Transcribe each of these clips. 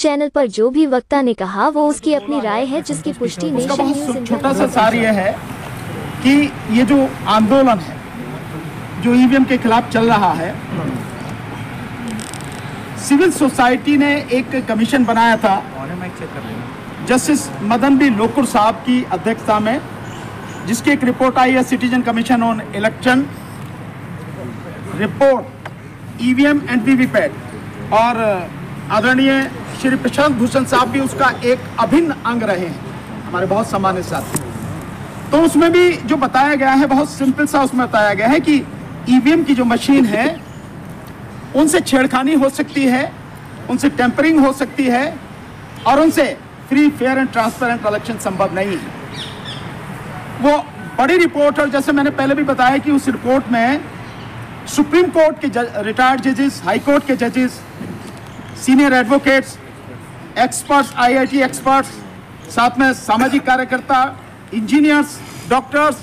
Channel पर जो भी वक्ता ने कहा वो उसकी अपनी राय है, जिसकी पुष्टि नेशन न्यूज़ छोटा सा सार ये है कि ये जो आंदोलन है जो ईवीएम के खिलाफ चल रहा है, सिविल सोसाइटी ने एक कमीशन बनाया था जस्टिस मदन बी लोकुर साहब की अध्यक्षता में, जिसकी एक रिपोर्ट आई है citizen commission on election report EVM and VVPAT, और आदरणीय श्री प्रशांत भूषण साहब भी उसका एक अभिन्न अंग रहे हैं, हमारे बहुत सम्मानित साथी। तो उसमें भी जो बताया गया है बहुत सिंपल सा उसमें बताया गया है कि ईवीएम की जो मशीन है उनसे छेड़खानी हो सकती है, उनसे टेम्परिंग हो सकती है और उनसे free fair and transparent election संभव नहीं है। वो बड़ी रिपोर्ट, और जैसे मैंने पहले भी बताया कि उस रिपोर्ट में सुप्रीम कोर्ट के रिटायर्ड जजेस, हाई कोर्ट के जजेस, senior advocates, experts, IIT experts, साथ में सामाजिक कार्यकर्ता, इंजीनियर्स, डॉक्टर्स,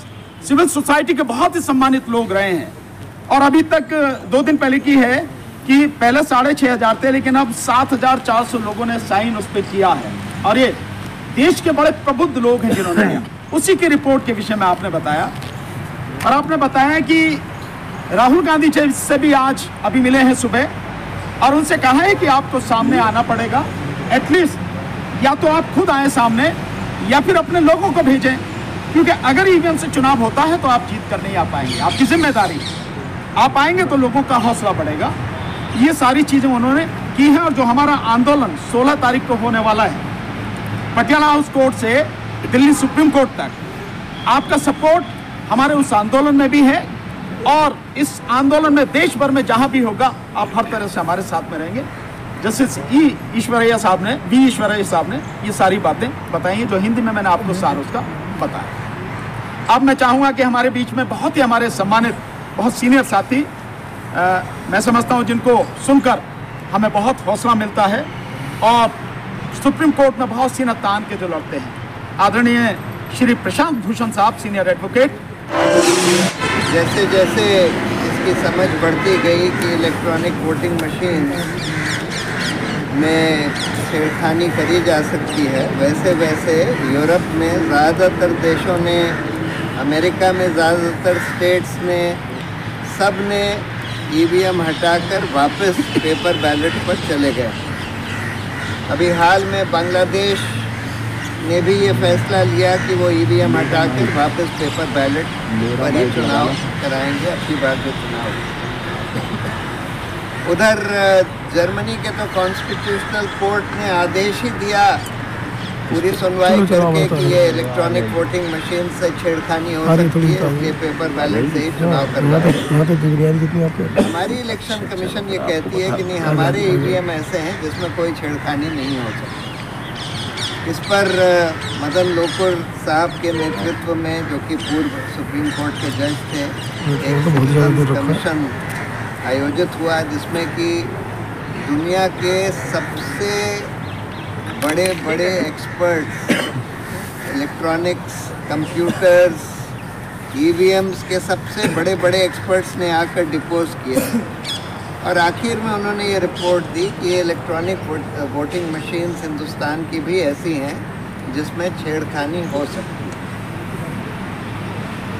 सिविल सोसाइटी के बहुत ही सम्मानित लोग रहे हैं। और अभी तक 2 दिन पहले की है कि पहले 6,500 थे, लेकिन अब 7,400 लोगों ने साइन उस पर किया है, और ये देश के बड़े प्रबुद्ध लोग हैं जिन्होंने उसी की रिपोर्ट के विषय में आपने बताया। और आपने बताया कि राहुल गांधी जी से भी आज अभी मिले हैं सुबह, और उनसे कहा है कि आपको सामने आना पड़ेगा, एटलीस्ट या तो आप खुद आए सामने या फिर अपने लोगों को भेजें, क्योंकि अगर ईवीएम से चुनाव होता है तो आप जीत कर नहीं आ पाएंगे, आपकी जिम्मेदारी है। आप आएंगे तो लोगों का हौसला बढ़ेगा। ये सारी चीजें उन्होंने की हैं, और जो हमारा आंदोलन 16 तारीख को होने वाला है पटियाला हाउस कोर्ट से दिल्ली सुप्रीम कोर्ट तक, आपका सपोर्ट हमारे उस आंदोलन में भी है, और इस आंदोलन में देश भर में जहां भी होगा आप हर तरह से हमारे साथ में रहेंगे। जस्टिस ईश्वरैया साहब ने ये सारी बातें बताई हैं, जो हिंदी में मैंने आपको सार उसका बताया। अब मैं चाहूंगा कि हमारे बीच में बहुत ही हमारे सम्मानित बहुत सीनियर साथी, मैं समझता हूं जिनको सुनकर हमें बहुत हौसला मिलता है और सुप्रीम कोर्ट में बहुत सीना तान के जो लड़ते हैं, आदरणीय श्री प्रशांत भूषण साहब, सीनियर एडवोकेट। जैसे जैसे इसकी समझ बढ़ती गई कि इलेक्ट्रॉनिक वोटिंग मशीन में छेड़खानी करी जा सकती है, वैसे वैसे यूरोप में ज़्यादातर देशों ने, अमेरिका में ज़्यादातर स्टेट्स ने, सब ने ईवीएम हटाकर वापस पेपर बैलेट पर चले गए। अभी हाल में बांग्लादेश ने भी ये फैसला लिया कि वो ईवीएम हटाकर वापस पेपर बैलेट पर ही चुनाव कराएंगे, अपनी बार जो चुनाव। उधर जर्मनी के तो कॉन्स्टिट्यूशनल कोर्ट ने आदेश ही दिया पूरी सुनवाई करके कि ये इलेक्ट्रॉनिक वोटिंग मशीन से छेड़खानी हो सकती है, ये पेपर बैलेट से ही चुनाव करवाएंगे। हमारी इलेक्शन कमीशन ये कहती है कि नहीं, हमारे ईवीएम ऐसे हैं जिसमें कोई छेड़खानी नहीं हो सकती। इस पर मदन लोकुर साहब के नेतृत्व में, जो कि पूर्व सुप्रीम कोर्ट के जज थे, एक कमीशन आयोजित हुआ जिसमें कि दुनिया के सबसे बड़े बड़े एक्सपर्ट्स, इलेक्ट्रॉनिक्स, कंप्यूटर्स, ईवीएम्स के सबसे बड़े बड़े एक्सपर्ट्स ने आकर डिपोज किया, और आखिर में उन्होंने ये रिपोर्ट दी कि ये इलेक्ट्रॉनिक वोटिंग मशीन्स हिंदुस्तान की भी ऐसी हैं जिसमें छेड़खानी हो सकती है।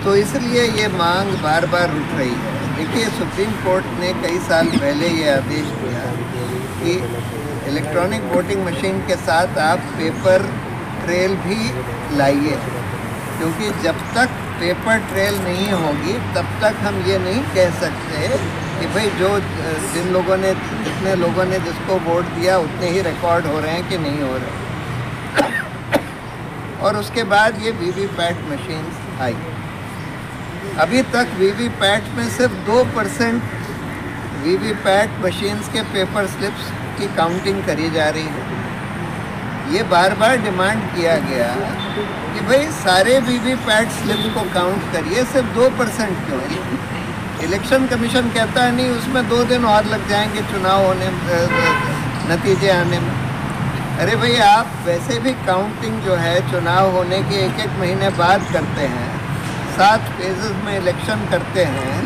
तो इसलिए ये मांग बार बार उठ रही है। देखिए, सुप्रीम कोर्ट ने कई साल पहले ये आदेश दिया कि इलेक्ट्रॉनिक वोटिंग मशीन के साथ आप पेपर ट्रेल भी लाइए, क्योंकि जब तक पेपर ट्रेल नहीं होगी तब तक हम ये नहीं कह सकते कि भाई जितने लोगों ने जिसको वोट दिया उतने ही रिकॉर्ड हो रहे हैं कि नहीं हो रहे। और उसके बाद ये वीवीपैट मशीन्स आई। अभी तक वीवीपैट में सिर्फ 2% वीवीपैट मशीन्स के पेपर स्लिप्स की काउंटिंग करी जा रही है। ये बार बार डिमांड किया गया कि भाई सारे वीवीपैट स्लिप को काउंट करिए, सिर्फ 2% क्यों है? इलेक्शन कमीशन कहता है नहीं, उसमें 2 दिन और लग जाएंगे चुनाव होने, नतीजे आने में। अरे भाई, आप वैसे भी काउंटिंग जो है चुनाव होने के 1-1 महीने बाद करते हैं, 7 फेजेस में इलेक्शन करते हैं,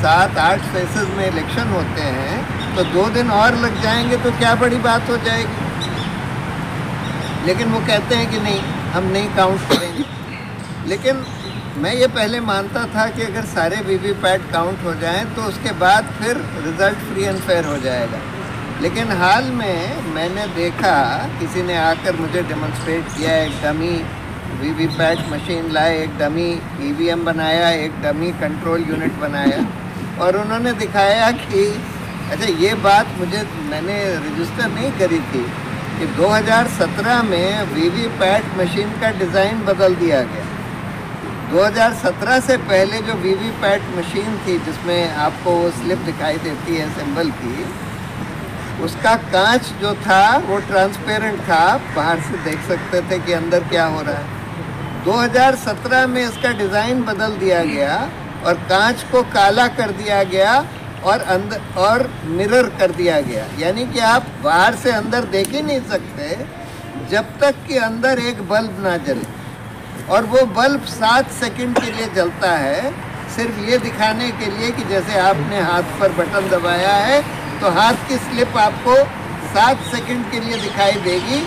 7-8 फेजेस में इलेक्शन होते हैं, तो 2 दिन और लग जाएंगे तो क्या बड़ी बात हो जाएगी। लेकिन वो कहते हैं कि नहीं, हम नहीं काउंट करेंगे। लेकिन मैं ये पहले मानता था कि अगर सारे वीवीपैट काउंट हो जाएं तो उसके बाद फिर रिज़ल्ट फ्री एंड फेयर हो जाएगा। लेकिन हाल में मैंने देखा, किसी ने आकर मुझे डेमोन्स्ट्रेट किया, एक डमी वीवीपैट मशीन लाए, एक डमी ईवीएम बनाया, एक डमी कंट्रोल यूनिट बनाया, और उन्होंने दिखाया कि अच्छा, ये बात मैंने रजिस्टर नहीं करी थी कि 2017 में वीवीपैट मशीन का डिज़ाइन बदल दिया गया। 2017 से पहले जो वीवीपैट मशीन थी, जिसमें आपको वो स्लिप दिखाई देती है सिंबल की, उसका कांच जो था वो ट्रांसपेरेंट था, बाहर से देख सकते थे कि अंदर क्या हो रहा है। 2017 में इसका डिज़ाइन बदल दिया गया और कांच को काला कर दिया गया और मिरर कर दिया गया, यानी कि आप बाहर से अंदर देख ही नहीं सकते जब तक कि अंदर एक बल्ब ना जले, और वो बल्ब 7 सेकंड के लिए जलता है, सिर्फ ये दिखाने के लिए कि जैसे आपने हाथ पर बटन दबाया है तो हाथ की स्लिप आपको 7 सेकंड के लिए दिखाई देगी,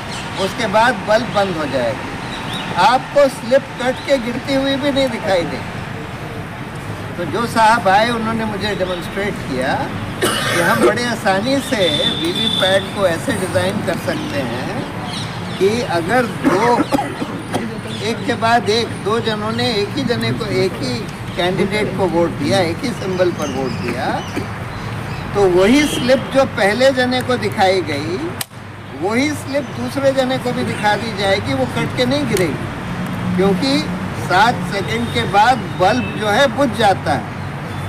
उसके बाद बल्ब बंद हो जाएगा। आपको स्लिप कट के गिरती हुई भी नहीं दिखाई देगी। तो जो साहब आए उन्होंने मुझे डेमोन्स्ट्रेट किया कि हम बड़े आसानी से वीवीपैट को ऐसे डिज़ाइन कर सकते हैं कि अगर एक के बाद एक दो जनों ने एक ही जने को, एक ही कैंडिडेट को वोट दिया, एक ही सिंबल पर वोट दिया, तो वही स्लिप जो पहले जने को दिखाई गई, वही स्लिप दूसरे जने को भी दिखा दी जाएगी। वो कट के नहीं गिरेगी, क्योंकि 7 सेकंड के बाद बल्ब जो है बुझ जाता है।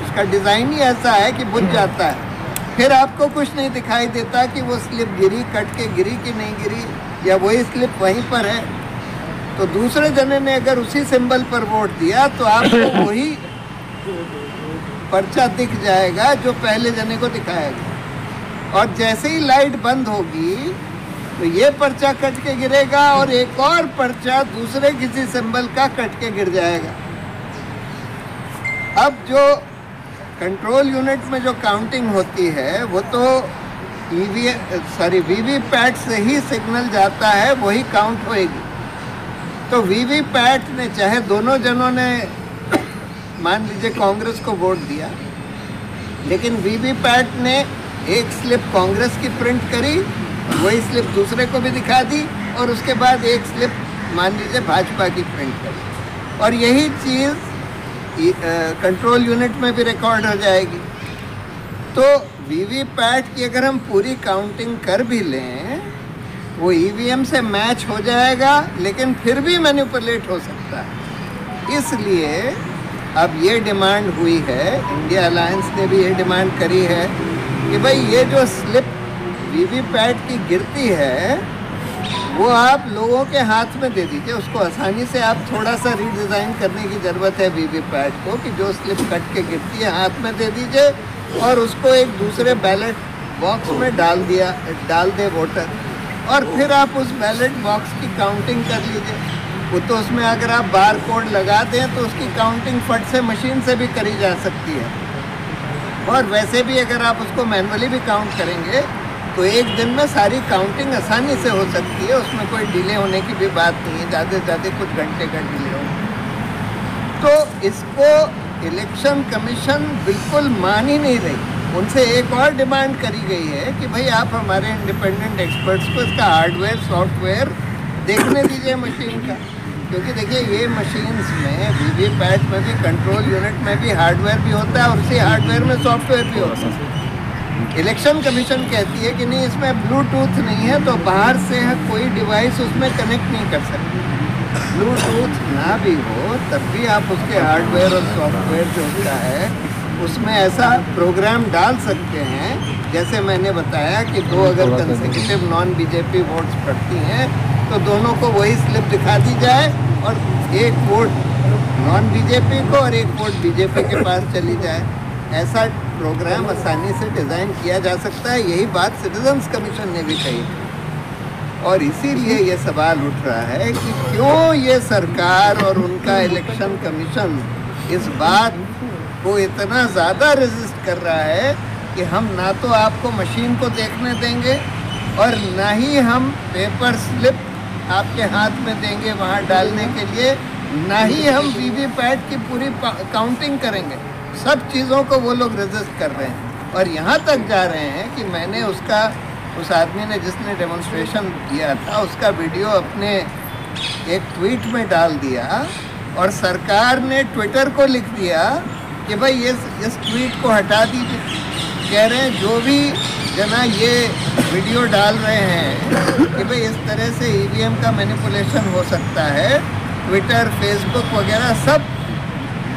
उसका डिज़ाइन ही ऐसा है कि बुझ जाता है, फिर आपको कुछ नहीं दिखाई देता कि वो स्लिप गिरी, कट के गिरी कि नहीं गिरी, या वही स्लिप वहीं पर है। तो दूसरे जने ने अगर उसी सिंबल पर वोट दिया तो आपको वही पर्चा दिख जाएगा जो पहले जने को दिखाया गया, और जैसे ही लाइट बंद होगी तो ये पर्चा कट के गिरेगा और एक और पर्चा दूसरे किसी सिंबल का कट के गिर जाएगा। अब जो कंट्रोल यूनिट में जो काउंटिंग होती है वो तो वीवीपैट से ही सिग्नल जाता है, वही काउंट होएगी। तो वीवीपैट ने, चाहे दोनों जनों ने मान लीजिए कांग्रेस को वोट दिया, लेकिन वीवीपैट ने एक स्लिप कांग्रेस की प्रिंट करी, वही स्लिप दूसरे को भी दिखा दी, और उसके बाद एक स्लिप मान लीजिए भाजपा की प्रिंट करी, और यही चीज़ कंट्रोल यूनिट में भी रिकॉर्ड हो जाएगी। तो वीवीपैट की अगर हम पूरी काउंटिंग कर भी लें, वो ईवीएम से मैच हो जाएगा, लेकिन फिर भी मैनिपुलेट हो सकता है। इसलिए अब ये डिमांड हुई है, इंडिया अलायंस ने भी ये डिमांड करी है कि भाई ये जो स्लिप वीवीपैट की गिरती है वो आप लोगों के हाथ में दे दीजिए। उसको आसानी से आप थोड़ा सा रीडिज़ाइन करने की ज़रूरत है वीवीपैट को, कि जो स्लिप कट के गिरती है हाथ में दे दीजिए और उसको एक दूसरे बैलेट बॉक्स में डाल दे वोटर, और फिर आप उस बैलेट बॉक्स की काउंटिंग कर लीजिए। वो तो उसमें अगर आप बार कोड लगा दें तो उसकी काउंटिंग फट से मशीन से भी करी जा सकती है, और वैसे भी अगर आप उसको मैनुअली भी काउंट करेंगे तो एक दिन में सारी काउंटिंग आसानी से हो सकती है। उसमें कोई डिले होने की भी बात नहीं है, ज़्यादा से ज़्यादा कुछ घंटे का डिले हो। तो इसको इलेक्शन कमीशन बिल्कुल मान ही नहीं रही। उनसे एक और डिमांड करी गई है कि भाई आप हमारे इंडिपेंडेंट एक्सपर्ट्स को इसका हार्डवेयर सॉफ्टवेयर देखने दीजिए मशीन का, क्योंकि देखिए ये मशीन्स में वीवीपैट में भी कंट्रोल यूनिट में भी हार्डवेयर भी होता है और उसी हार्डवेयर में सॉफ्टवेयर भी होता है। इलेक्शन कमीशन कहती है कि नहीं, इसमें ब्लूटूथ नहीं है तो बाहर से कोई डिवाइस उसमें कनेक्ट नहीं कर सकती। ब्लूटूथ ना भी हो तब भी आप उसके हार्डवेयर और सॉफ्टवेयर जो होता है उसमें ऐसा प्रोग्राम डाल सकते हैं, जैसे मैंने बताया कि दो अगर कंसेक्यूटिव नॉन बीजेपी वोट्स पड़ती हैं तो दोनों को वही स्लिप दिखा दी जाए और एक वोट नॉन बीजेपी को और एक वोट बीजेपी के पास चली जाए। ऐसा प्रोग्राम आसानी से डिज़ाइन किया जा सकता है। यही बात सिटीजन्स कमीशन ने भी कही, और इसीलिए ये सवाल उठ रहा है कि क्यों ये सरकार और उनका इलेक्शन कमीशन इस बात को इतना ज़्यादा रेजिस्ट कर रहा है कि हम ना तो आपको मशीन को देखने देंगे और ना ही हम पेपर स्लिप आपके हाथ में देंगे वहाँ डालने के लिए, ना ही हम वीवीपैट की पूरी काउंटिंग करेंगे। सब चीज़ों को वो लोग रजिस्ट कर रहे हैं और यहाँ तक जा रहे हैं कि मैंने उस आदमी ने जिसने डेमोन्स्ट्रेशन किया था उसका वीडियो अपने एक ट्वीट में डाल दिया और सरकार ने ट्विटर को लिख दिया कि भाई इस ट्वीट को हटा दीजिए। कह रहे हैं जो भी जना ये वीडियो डाल रहे हैं कि भाई इस तरह से ईवीएम का मैनिपुलेशन हो सकता है, ट्विटर, फेसबुक वगैरह सब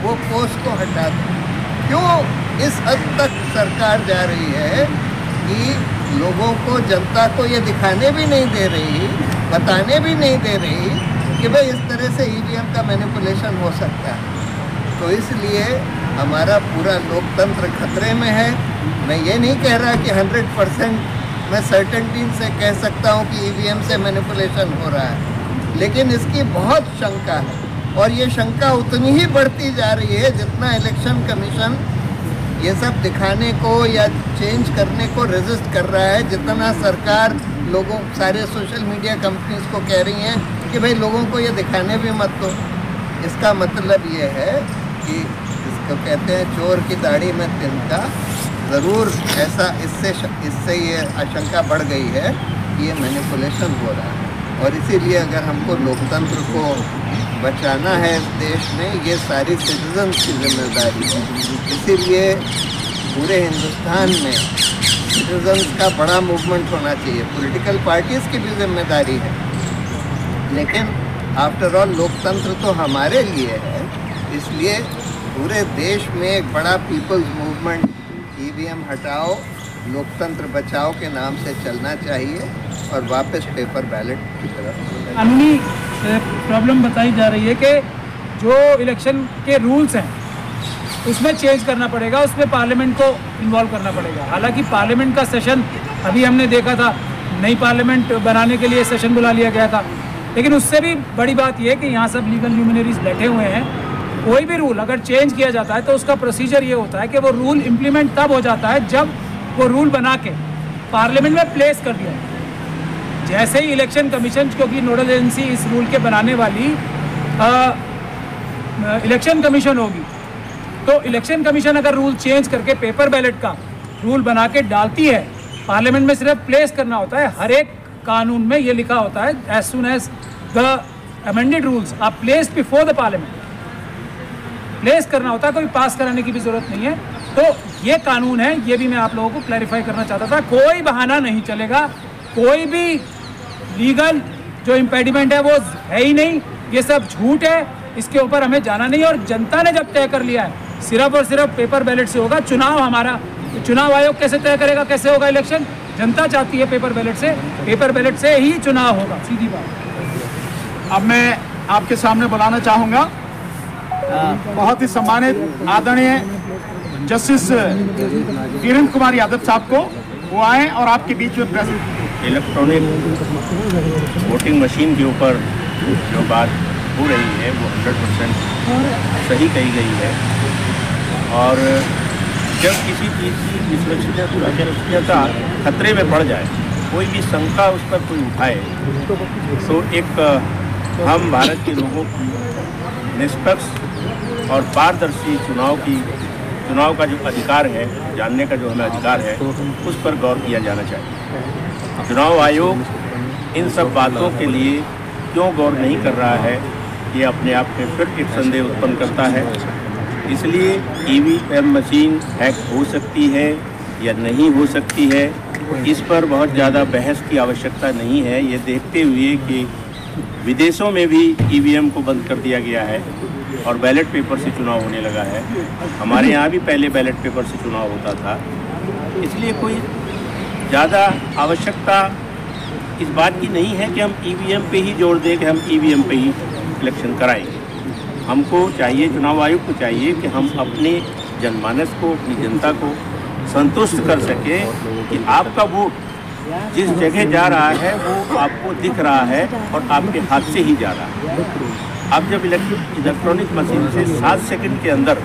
वो पोस्ट को हटा दें। क्यों इस हद तक सरकार जा रही है कि लोगों को, जनता को ये दिखाने भी नहीं दे रही, बताने भी नहीं दे रही कि भाई इस तरह से ईवीएम का मैनिपुलेशन हो सकता है। तो इसलिए हमारा पूरा लोकतंत्र खतरे में है। मैं ये नहीं कह रहा कि 100% मैं सर्टेनिटी से कह सकता हूँ कि ईवीएम से मैनिपुलेशन हो रहा है, लेकिन इसकी बहुत शंका है और ये शंका उतनी ही बढ़ती जा रही है जितना इलेक्शन कमीशन ये सब दिखाने को या चेंज करने को रेजिस्ट कर रहा है, जितना सरकार लोगों, सारे सोशल मीडिया कंपनीज को कह रही हैं कि भाई लोगों को ये दिखाने भी मत दो। इसका मतलब ये है कि इसको कहते हैं चोर की दाढ़ी में तिनका। ज़रूर ऐसा इससे ये आशंका बढ़ गई है कि ये मैनिपुलेशन हो रहा है और इसीलिए अगर हमको लोकतंत्र को बचाना है इस देश में, ये सारी सिटीजन्स की जिम्मेदारी है। इसीलिए पूरे हिंदुस्तान में सिटीजन्स का बड़ा मूवमेंट होना चाहिए। पॉलिटिकल पार्टीज़ की भी जिम्मेदारी है, लेकिन आफ्टर ऑल लोकतंत्र तो हमारे लिए है। इसलिए पूरे देश में एक बड़ा पीपल्स मूवमेंट ईवीएम हटाओ, लोकतंत्र बचाओ के नाम से चलना चाहिए और वापस पेपर बैलेट की तरफ। कानूनी प्रॉब्लम बताई जा रही है कि जो इलेक्शन के रूल्स हैं उसमें चेंज करना पड़ेगा, उसमें पार्लियामेंट को इन्वॉल्व करना पड़ेगा। हालांकि पार्लियामेंट का सेशन अभी हमने देखा था, नई पार्लियामेंट बनाने के लिए सेशन बुला लिया गया था, लेकिन उससे भी बड़ी बात यह है कि यहाँ सब लीगल ल्यूमिनरीज बैठे हुए हैं। कोई भी रूल अगर चेंज किया जाता है तो उसका प्रोसीजर ये होता है कि वो रूल इम्प्लीमेंट तब हो जाता है जब वो रूल बना के पार्लियामेंट में प्लेस कर दिया। जैसे ही इलेक्शन कमीशन, क्योंकि नोडल एजेंसी इस रूल के बनाने वाली इलेक्शन कमीशन होगी, तो इलेक्शन कमीशन अगर रूल चेंज करके पेपर बैलेट का रूल बना के डालती है, पार्लियामेंट में सिर्फ प्लेस करना होता है। हर एक कानून में ये लिखा होता है as soon as the amended rules are placed before the parliament. Place करना होता है, कोई पास कराने की भी जरूरत नहीं है। तो ये कानून है, ये भी मैं आप लोगों को क्लैरिफाई करना चाहता था। कोई बहाना नहीं चलेगा, कोई भी लीगल जो इम्पेडिमेंट है वो है ही नहीं, ये सब झूठ है, इसके ऊपर हमें जाना नहीं। और जनता ने जब तय कर लिया है सिर्फ और सिर्फ पेपर बैलेट से होगा चुनाव हमारा, चुनाव आयोग कैसे तय करेगा कैसे होगा इलेक्शन? जनता चाहती है पेपर बैलेट से ही चुनाव होगा, सीधी बात। अब मैं आपके सामने बुलाना चाहूँगा बहुत ही सम्मानित आदरणीय जस्टिस वीरेंद्र कुमार यादव साहब को, वो आए और आपके बीच में प्रेस। इलेक्ट्रॉनिक वोटिंग मशीन के ऊपर जो बात हो रही है वो 100% सही कही गई है। और जब किसी चीज़ की विश्वसनीयता खतरे में पड़ जाए, कोई भी शंका उस पर कोई उठाए, तो एक हम भारत के लोगों की निष्पक्ष और पारदर्शी चुनाव का जो अधिकार है, जानने का जो हमें अधिकार है, उस पर गौर किया जाना चाहिए। चुनाव आयोग इन सब बातों के लिए क्यों गौर नहीं कर रहा है, ये अपने आप में फिर एक संदेह उत्पन्न करता है। इसलिए ईवीएम मशीन हैक हो सकती है या नहीं हो सकती है, इस पर बहुत ज़्यादा बहस की आवश्यकता नहीं है। ये देखते हुए कि विदेशों में भी ईवीएम को बंद कर दिया गया है और बैलेट पेपर से चुनाव होने लगा है। हमारे यहाँ भी पहले बैलेट पेपर से चुनाव होता था, इसलिए कोई ज़्यादा आवश्यकता इस बात की नहीं है कि हम ईवीएम पे ही जोर दें कि हम ईवीएम पे ही इलेक्शन कराएंगे। हमको चाहिए, चुनाव आयोग को चाहिए कि हम अपने जनमानस को, अपनी जनता को संतुष्ट कर सकें कि आपका वोट जिस जगह जा रहा है वो आपको दिख रहा है और आपके हाथ से ही जा रहा है। अब जब इलेक्ट्रॉनिक मशीन से 7 सेकंड के अंदर,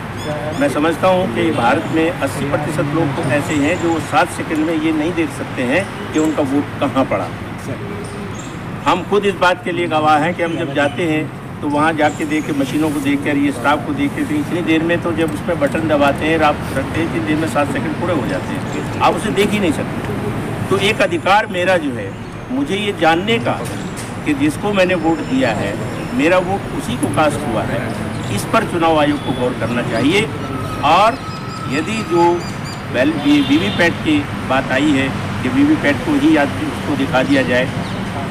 मैं समझता हूँ कि भारत में 80% लोग तो ऐसे हैं जो 7 सेकंड में ये नहीं देख सकते हैं कि उनका वोट कहाँ पड़ा। हम खुद इस बात के लिए गवाह हैं कि हम जब जाते हैं तो वहाँ जाके देख के मशीनों को देख कर ये स्टाफ को देख के तो इतनी देर में तो जब उस पर बटन दबाते हैं आप रखते हैं, इतनी देर में 7 सेकंड पूरे हो जाते हैं, आप उसे देख ही नहीं सकते। तो एक अधिकार मेरा जो है मुझे ये जानने का कि जिसको मैंने वोट दिया है मेरा वोट उसी को कास्ट हुआ है, इस पर चुनाव आयोग को गौर करना चाहिए। और यदि जो वीवीपैट की बात आई है कि वीवीपैट को ही उसको दिखा दिया जाए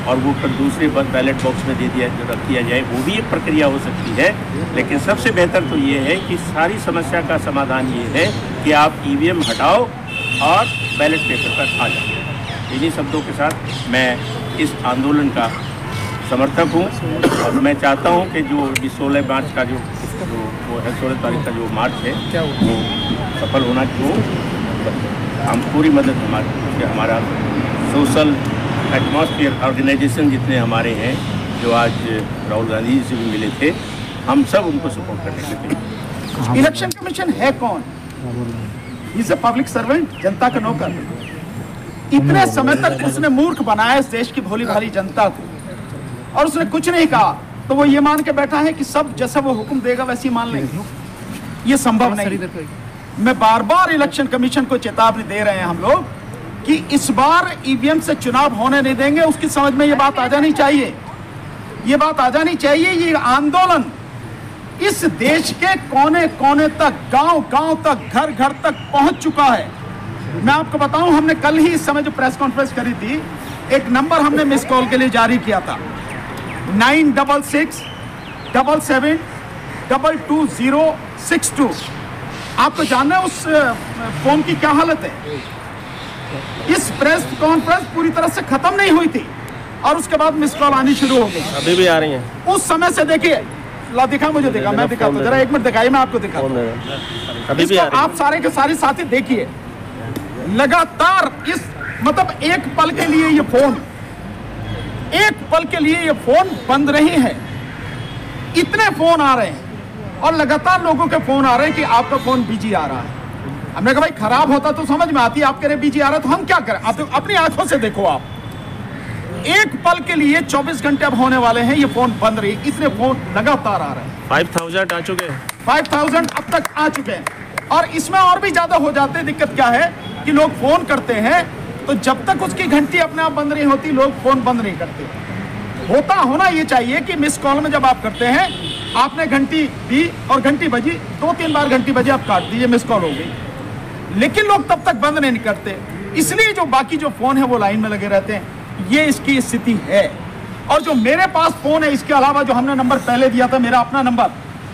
और वो फिर दूसरे बैलेट बॉक्स में दे दिया रख दिया जाए, वो भी एक प्रक्रिया हो सकती है। लेकिन सबसे बेहतर तो ये है कि सारी समस्या का समाधान ये है कि आप ईवीएम हटाओ और बैलेट पेपर पर आ जाओ। इन्हीं शब्दों के साथ मैं इस आंदोलन का समर्थक हूँ और मैं चाहता हूँ कि जो 16 मार्च का जो वो है 16 तारीख का जो मार्च है वो सफल होना चाहिए। हम पूरी मदद हमारा सोशल एटमॉस्फेयर ऑर्गेनाइजेशन जितने हमारे हैं जो आज राहुल गांधी जी से भी मिले थे, हम सब उनको सपोर्ट करने के लिए। इलेक्शन कमीशन है कौन? इज ए पब्लिक सर्वेंट, जनता का नौकर। इतने समय तक उसने मूर्ख बनाया इस देश की भोली भाली जनता को और उसने कुछ नहीं कहा, तो वो ये मान के बैठा है कि सब जैसा वो हुक्म देगा वैसे ही मान लेंगे। ये संभव नहीं। मैं बार बार इलेक्शन कमीशन को चेतावनी दे रहे हैं हम लोग कि इस बार ईवीएम से चुनाव होने नहीं देंगे। उसकी समझ में ये बात आ जानी चाहिए, ये बात आ जानी चाहिए। ये आंदोलन इस देश के कोने कोने तक, गांव गांव तक, घर घर तक पहुंच चुका है। मैं आपको बताऊं, हमने कल ही इस समय जो प्रेस कॉन्फ्रेंस करी थी, एक नंबर हमने मिस कॉल के लिए जारी किया था 9667222062। आपको जानना है उस फोन की क्या हालत है? इस प्रेस कॉन्फ्रेंस पूरी तरह से खत्म नहीं हुई थी और उसके बाद मिस कॉल आनी शुरू हो गई। अभी भी आ रही हैं। उस समय से देखिए, ला दिखा मुझे, दिखा, मैं दिखाता हूं, जरा 1 मिनट दिखाइए, मैं आपको दिखाता हूं। अभी भी आ रही है। आप सारे के सारे साथी देखिए, लगातार इस मतलब एक पल के लिए ये फोन, एक पल के लिए ये फोन बंद नहीं है। इतने फोन आ रहे हैं और लगातार लोगों के फोन आ रहे हैं कि आपका फोन बिजी आ रहा है। हमने कहा भाई खराब होता तो समझ में आती, आप कह रहे बिजी आ रहा है तो हम क्या करें? आप अपनी आंखों से देखो। आप एक पल के लिए 24 घंटे अब होने वाले हैं, ये फोन बंद रही। इतने फोन लगातार आ रहे हैं। 5000 आ चुके हैं, 5000 अब तक आ चुके हैं और इसमें और भी ज्यादा हो जाते हैं। दिक्कत क्या है कि लोग फोन करते हैं तो जब तक उसकी घंटी अपने आप बंद नहीं होती लोग फोन बंद नहीं करते। होना ये चाहिए कि मिस कॉल में जब आप करते हैं, आपने घंटी दी और घंटी बजी, 2-3 बार घंटी बजी, आप काट दीजिए, मिस कॉल हो गई। लेकिन लोग तब तक बंद नहीं करते, इसलिए जो बाकी जो फोन है वो लाइन में लगे रहते हैं। ये इसकी स्थिति है। और जो मेरे पास फोन है, इसके अलावा जो हमने नंबर पहले दिया था, मेरा अपना नंबर,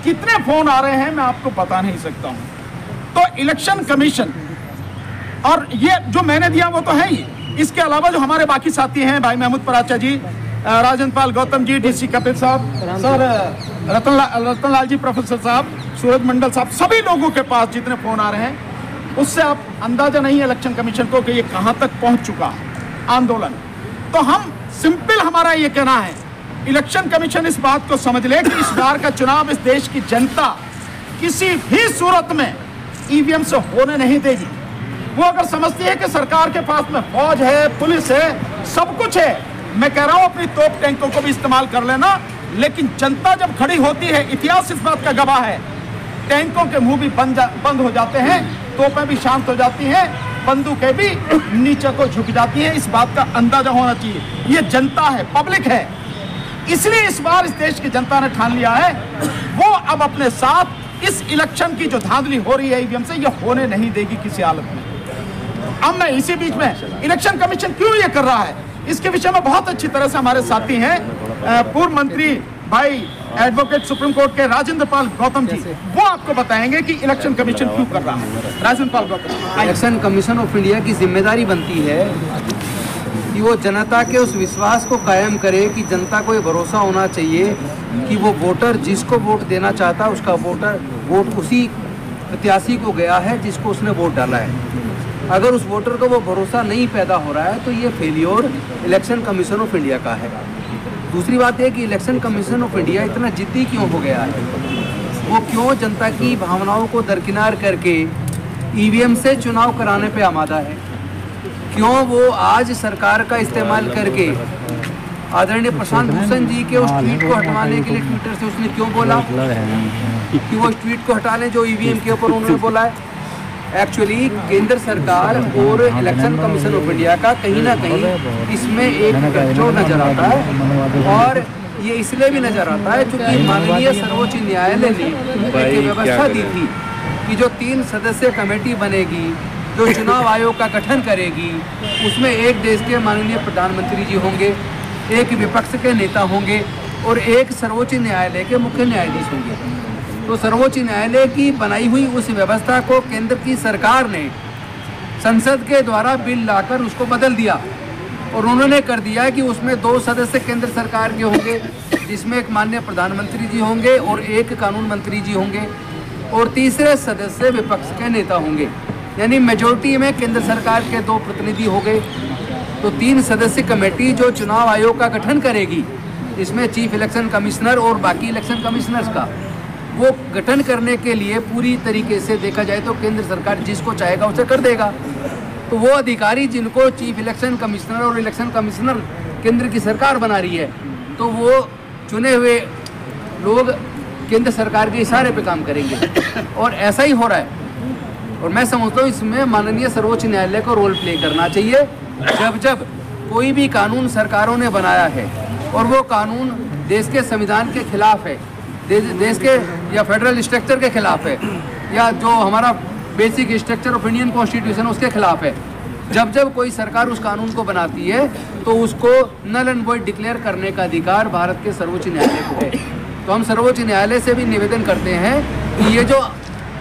कितने फोन आ रहे हैं मैं आपको बता नहीं सकता हूं। तो इलेक्शन कमीशन और ये जो मैंने दिया वो तो है ही, इसके अलावा जो हमारे बाकी साथी हैं, भाई महमूद पराचा जी, राजेंद्र पाल गौतम जी, डीसी कपिल साहब, सर रतनलाल जी, प्रोफेसर साहब, सूरज मंडल साहब, सभी लोगों के पास जितने फोन आ रहे हैं, उससे आप अंदाजा नहीं है इलेक्शन कमीशन को कि ये कहां तक पहुंच चुका आंदोलन। तो हम सिंपल, हमारा ये कहना है, इलेक्शन कमीशन इस बात को समझ ले कि इस बार का चुनाव इस देश की जनता किसी भी सूरत में ईवीएम से होने नहीं देगी। वो अगर समझती है कि सरकार के पास में फौज है, पुलिस है, सब कुछ है, मैं कह रहा हूं अपनी तोप टैंकों को भी इस्तेमाल कर लेना, लेकिन जनता जब खड़ी होती है, इतिहास इस बात का गवाह है, टैंकों के मुंह भी बंद हो जाते हैं, तोपें भी शांत हो जाती हैं, बंदूकें भी नीचे को झुक जाती हैं। इस बात का अंदाजा होना चाहिए। ये जनता है, पब्लिक है, इसलिए इस बार इस देश की जनता ने ठान लिया है, वो अब अपने साथ इस इलेक्शन की जो धांधली हो रही है ईवीएम से, ये होने नहीं देगी किसी हालत में। अब मैं इसी बीच में इलेक्शन कमीशन क्यों ये कर रहा है, इसके विषय में बहुत अच्छी तरह से हमारे साथी हैं, पूर्व मंत्री भाई एडवोकेट सुप्रीम कोर्ट के राजेंद्र पाल गौतम जी, वो आपको बताएंगे कि इलेक्शन कमीशन क्यों कर रहा है। Rajendra Pal Gautam. Election commission of India की जिम्मेदारी बनती है कि वो जनता के उस विश्वास को कायम करे कि जनता को ये भरोसा होना चाहिए कि वो वोटर जिसको वोट देना चाहता है, उसका वोट उसी प्रत्याशी को गया है जिसको उसने वोट डाला है। अगर उस वोटर को वो भरोसा नहीं पैदा हो रहा है तो ये failure election commission of India का है। दूसरी बात है कि इलेक्शन कमीशन ऑफ इंडिया इतना जिद्दी क्यों हो गया है, वो क्यों जनता की भावनाओं को दरकिनार करके ईवीएम से चुनाव कराने पे आमादा है, क्यों वो आज सरकार का इस्तेमाल करके आदरणीय प्रशांत भूषण जी के उस ट्वीट को हटवाने के लिए ट्विटर से उसने क्यों बोला कि वो उस ट्वीट को हटा लें जो ईवीएम के ऊपर उन्होंने बोला है। एक्चुअली केंद्र सरकार और इलेक्शन कमीशन ऑफ इंडिया का कहीं ना कहीं इसमें एक गठजोड़ नजर आता है, और ये इसलिए भी नजर आता है क्योंकि माननीय सर्वोच्च न्यायालय ने एक व्यवस्था दी थी कि जो 3 सदस्यीय कमेटी बनेगी जो चुनाव आयोग का गठन करेगी, उसमें एक देश के माननीय प्रधानमंत्री जी होंगे, एक विपक्ष के नेता होंगे और एक सर्वोच्च न्यायालय के मुख्य न्यायाधीश होंगे। तो सर्वोच्च न्यायालय की बनाई हुई उस व्यवस्था को केंद्र की सरकार ने संसद के द्वारा बिल लाकर उसको बदल दिया, और उन्होंने कर दिया कि उसमें 2 सदस्य केंद्र सरकार के होंगे, जिसमें एक माननीय प्रधानमंत्री जी होंगे और एक कानून मंत्री जी होंगे, और तीसरे सदस्य विपक्ष के नेता होंगे। यानी मेजोरिटी में केंद्र सरकार के 2 प्रतिनिधि हो गए। तो 3 सदस्यीय कमेटी जो चुनाव आयोग का गठन करेगी, इसमें चीफ इलेक्शन कमिश्नर और बाकी इलेक्शन कमिश्नर्स का वो गठन करने के लिए पूरी तरीके से देखा जाए तो केंद्र सरकार जिसको चाहेगा उसे कर देगा। तो वो अधिकारी जिनको चीफ इलेक्शन कमिश्नर और इलेक्शन कमिश्नर केंद्र की सरकार बना रही है, तो वो चुने हुए लोग केंद्र सरकार के इशारे पे काम करेंगे, और ऐसा ही हो रहा है। और मैं समझता हूँ इसमें माननीय सर्वोच्च न्यायालय को रोल प्ले करना चाहिए। जब कोई भी कानून सरकारों ने बनाया है और वो कानून देश के संविधान के खिलाफ है, देश के या फेडरल स्ट्रक्चर के खिलाफ है, या जो हमारा basic structure of Indian constitution उसके खिलाफ है, जब कोई सरकार उस कानून को बनाती है तो उसको नल एंड वॉइड डिक्लेयर करने का अधिकार भारत के सर्वोच्च न्यायालय को है। तो हम सर्वोच्च न्यायालय से भी निवेदन करते हैं कि ये जो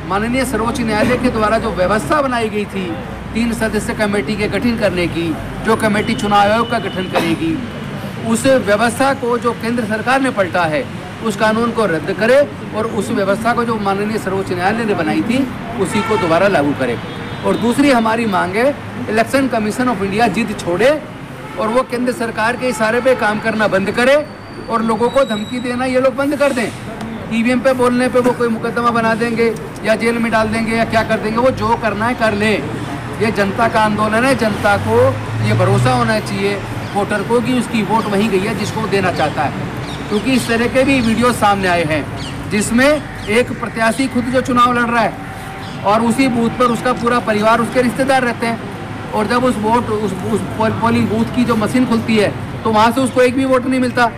माननीय सर्वोच्च न्यायालय के द्वारा जो व्यवस्था बनाई गई थी 3 सदस्य कमेटी के गठन करने की, जो कमेटी चुनाव आयोग का गठन करेगी, उस व्यवस्था को जो केंद्र सरकार ने पलटा है उस कानून को रद्द करे और उस व्यवस्था को जो माननीय सर्वोच्च न्यायालय ने बनाई थी उसी को दोबारा लागू करे। और दूसरी हमारी मांग है इलेक्शन कमीशन ऑफ इंडिया जिद छोड़े और वो केंद्र सरकार के इशारे पे काम करना बंद करे और लोगों को धमकी देना ये लोग बंद कर दें। ईवीएम पे बोलने पे वो कोई मुकदमा बना देंगे या जेल में डाल देंगे या क्या कर देंगे, वो जो करना है कर ले। ये जनता का आंदोलन है, जनता को ये भरोसा होना चाहिए वोटर को कि उसकी वोट वहीं गई है जिसको देना चाहता है। क्योंकि इस तरह के भी वीडियो सामने आए हैं जिसमें एक प्रत्याशी खुद जो चुनाव लड़ रहा है और उसी बूथ पर उसका पूरा परिवार उसके रिश्तेदार रहते हैं, और जब उस पोलिंग बूथ की जो मशीन खुलती है तो वहाँ से उसको एक भी वोट नहीं मिलता।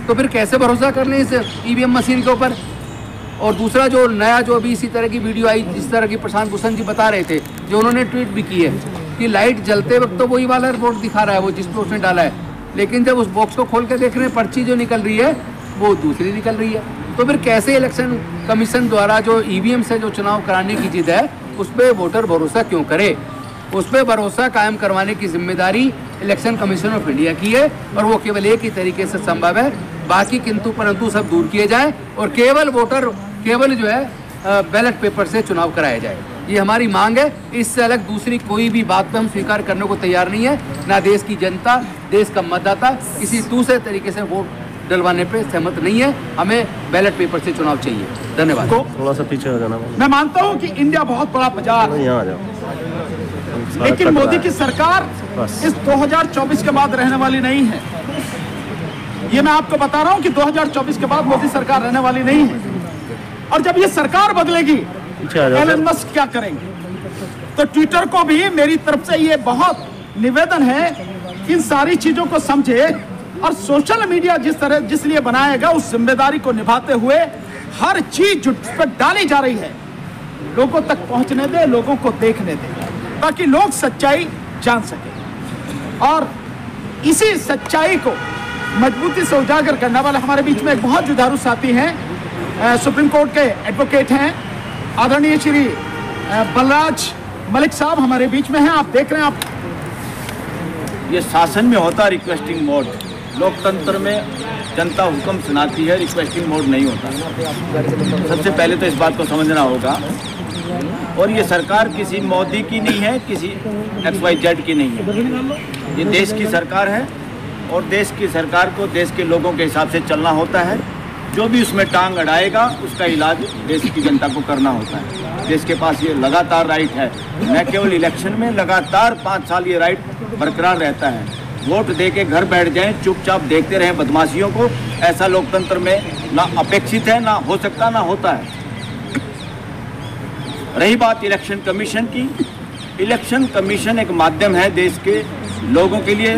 तो फिर कैसे भरोसा कर लें इस ईवीएम मशीन के ऊपर। और दूसरा जो नया जो अभी इसी तरह की वीडियो आई जिस तरह की प्रशांत भूषण जी बता रहे थे, जो उन्होंने ट्वीट भी की है कि लाइट जलते वक्त तो वही वाला वोट दिखा रहा है वो जिस पे उसने डाला है, लेकिन जब उस बॉक्स को खोल के देख रहे हैं पर्ची जो निकल रही है वो दूसरी निकल रही है। तो फिर कैसे इलेक्शन कमीशन द्वारा जो ईवीएम से जो चुनाव कराने की जिद है उस पर वोटर भरोसा क्यों करे। उस पर भरोसा कायम करवाने की जिम्मेदारी इलेक्शन कमीशन ऑफ इंडिया की है और वो केवल एक ही तरीके से संभव है। बाकी किंतु परंतु सब दूर किए जाए और केवल वोटर केवल जो है बैलेट पेपर से चुनाव कराया जाए, ये हमारी मांग है। इससे अलग दूसरी कोई भी बात पे हम स्वीकार करने को तैयार नहीं है। ना देश की जनता, देश का मतदाता किसी दूसरे तरीके से वोट डलवाने पे सहमत नहीं है। हमें बैलेट पेपर से चुनाव चाहिए। धन्यवाद। थोड़ा सा पीछे हो जाना। मैं मानता हूँ कि इंडिया बहुत बड़ा बाजार है, यहाँ आ जाओ। लेकिन मोदी की सरकार इस 2024 के बाद रहने वाली नहीं है। ये मैं आपको बता रहा हूँ कि 2024 के बाद मोदी सरकार रहने वाली नहीं है। और जब ये सरकार बदलेगी एलन मस्क क्या करेंगे। तो ट्विटर को भी मेरी तरफ से ये बहुत निवेदन है इन सारी चीजों को समझे और सोशल मीडिया जिस लिए बनाएगा उस जिम्मेदारी को निभाते हुए हर चीज जो पर डाली जा रही है लोगों तक पहुंचने दे, लोगों को देखने दे, ताकि लोग सच्चाई जान सके। और इसी सच्चाई को मजबूती से उजागर करने वाले हमारे बीच में एक बहुत जुझारू साथी हैं, सुप्रीम कोर्ट के एडवोकेट हैं, आदरणीय श्री बलराज मलिक साहब हमारे बीच में हैं। आप देख रहे हैं, आप ये शासन में होता रिक्वेस्टिंग मोड, लोकतंत्र में जनता हुक्म सुनाती है, रिक्वेस्टिंग मोड नहीं होता। सबसे पहले तो इस बात को समझना होगा। और ये सरकार किसी मोदी की नहीं है, किसी XYZ की नहीं है, ये देश की सरकार है और देश की सरकार को देश के लोगों के हिसाब से चलना होता है। जो भी उसमें टांग अड़ाएगा उसका इलाज देश की जनता को करना होता है। देश के पास ये लगातार राइट है, न केवल इलेक्शन में, लगातार 5 साल ये राइट बरकरार रहता है। वोट दे के घर बैठ जाएं, चुपचाप देखते रहें बदमाशियों को, ऐसा लोकतंत्र में ना अपेक्षित है, ना हो सकता, ना होता है। रही बात इलेक्शन कमीशन की, इलेक्शन कमीशन एक माध्यम है देश के लोगों के लिए,